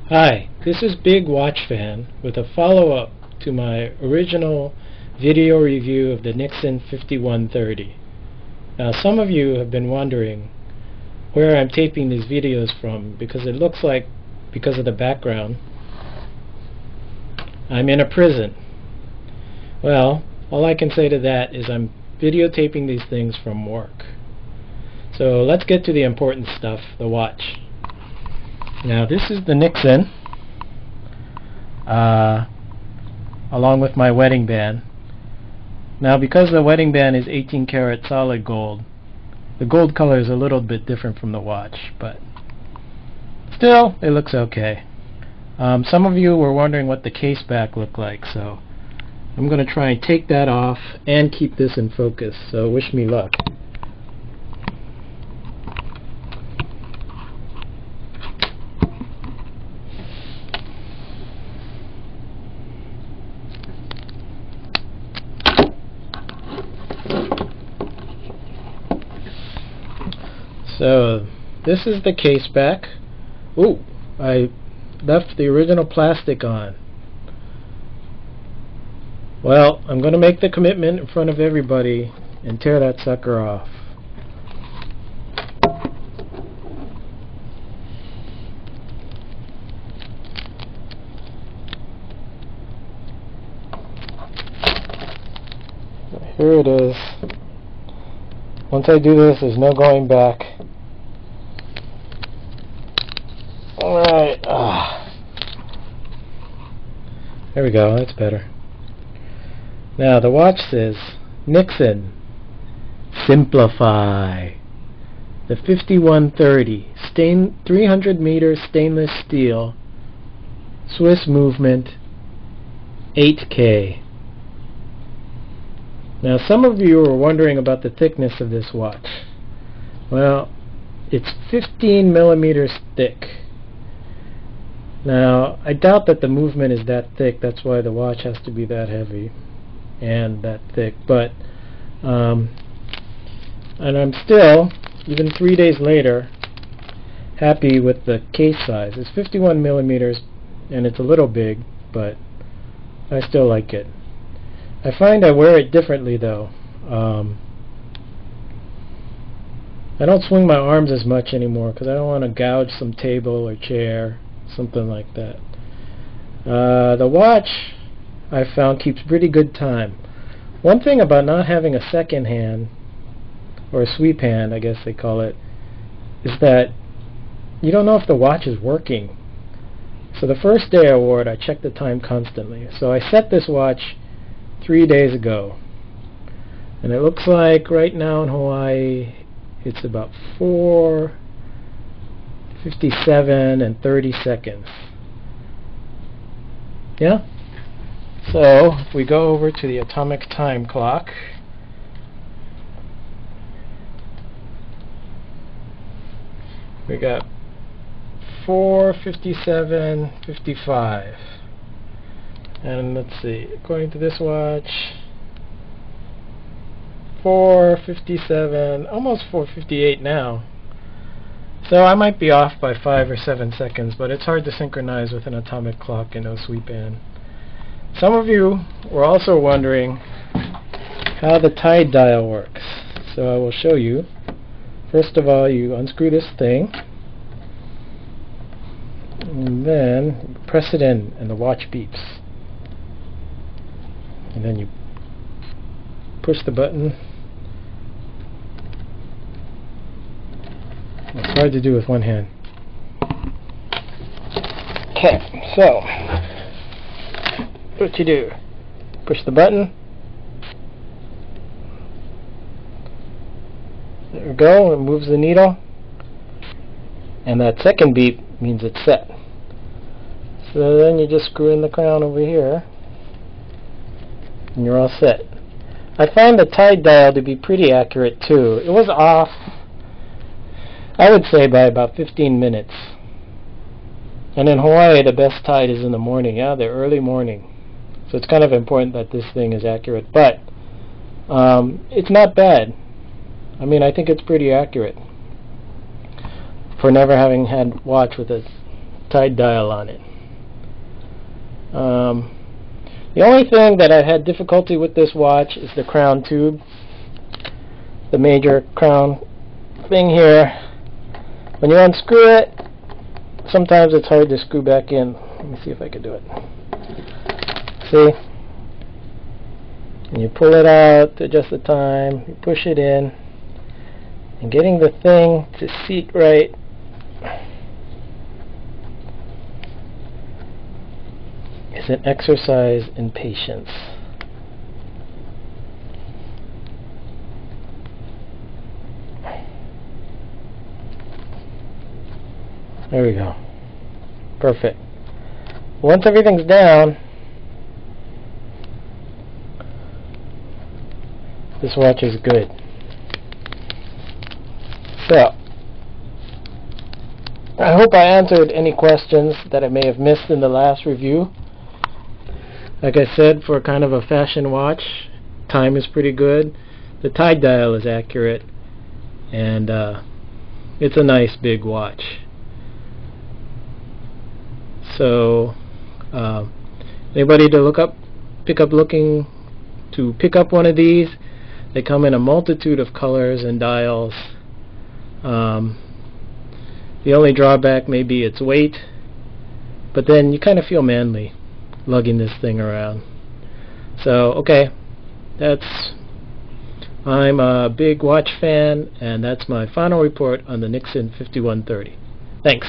Hi, this is Big Watch Fan with a follow-up to my original video review of the Nixon 5130. Now, some of you have been wondering where I'm taping these videos from because it looks like, because of the background, I'm in a prison. Well, all I can say to that is I'm videotaping these things from work. So let's get to the important stuff, the watch. Now this is the Nixon, along with my wedding band. Now because the wedding band is 18 karat solid gold, the gold color is a little bit different from the watch, but still it looks okay. Some of you were wondering what the case back looked like, so I'm going to try and take that off and keep this in focus, so wish me luck. So this is the case back. Ooh, I left the original plastic on. Well, I'm going to make the commitment in front of everybody and tear that sucker off. Here it is. Once I do this, there's no going back. Alright. There we go, that's better. Now the watch says Nixon Simplify. The 5130 300 meter stainless steel, Swiss movement, 8K. Now some of you are wondering about the thickness of this watch. Well, it's 15 millimeters thick. Now I doubt that the movement is that thick, that's why the watch has to be that heavy and that thick, but and I'm still, even 3 days later, happy with the case size. It's 51 millimeters and it's a little big, but I still like it. I find I wear it differently though. I don't swing my arms as much anymore because I don't want to gouge some table or chair, something like that. The watch I found keeps pretty good time. One thing about not having a second hand, or a sweep hand I guess they call it, is that you don't know if the watch is working. So the first day I wore it, I checked the time constantly. So I set this watch 3 days ago, and it looks like right now in Hawaii it's about 4:57 and 30 seconds. Yeah? So if we go over to the atomic time clock, we got 4:57:55. And let's see, according to this watch, 4:57, almost 4:58 now. So I might be off by 5 or 7 seconds, but it's hard to synchronize with an atomic clock and no sweep band. Some of you were also wondering how the tide dial works. So I will show you. First of all, you unscrew this thing, and then press it in, and the watch beeps. And then you push the button. It's hard to do with one hand. Okay, so what you do, push the button. There we go, it moves the needle. And that second beep means it's set. So then you just screw in the crown over here, and you're all set. I find the tide dial to be pretty accurate too. It was off, I would say, by about 15 minutes. And in Hawaii the best tide is in the morning, yeah, the early morning. So it's kind of important that this thing is accurate, but it's not bad. I mean, I think it's pretty accurate for never having had watch with a tide dial on it. The only thing that I had difficulty with this watch is the crown tube, the major crown thing here. When you unscrew it, sometimes it's hard to screw back in. Let me see if I can do it. See? And you pull it out to adjust the time, you push it in, and getting the thing to seat right is an exercise in patience. There we go. Perfect. Once everything's down, this watch is good. So, I hope I answered any questions that I may have missed in the last review. Like I said, for kind of a fashion watch, time is pretty good. The tide dial is accurate, and it's a nice big watch. So, anybody to pick up one of these? They come in a multitude of colors and dials. The only drawback may be its weight, but then you kind of feel manly lugging this thing around. So, okay, I'm a big watch fan, and that's my final report on the Nixon 5130. Thanks.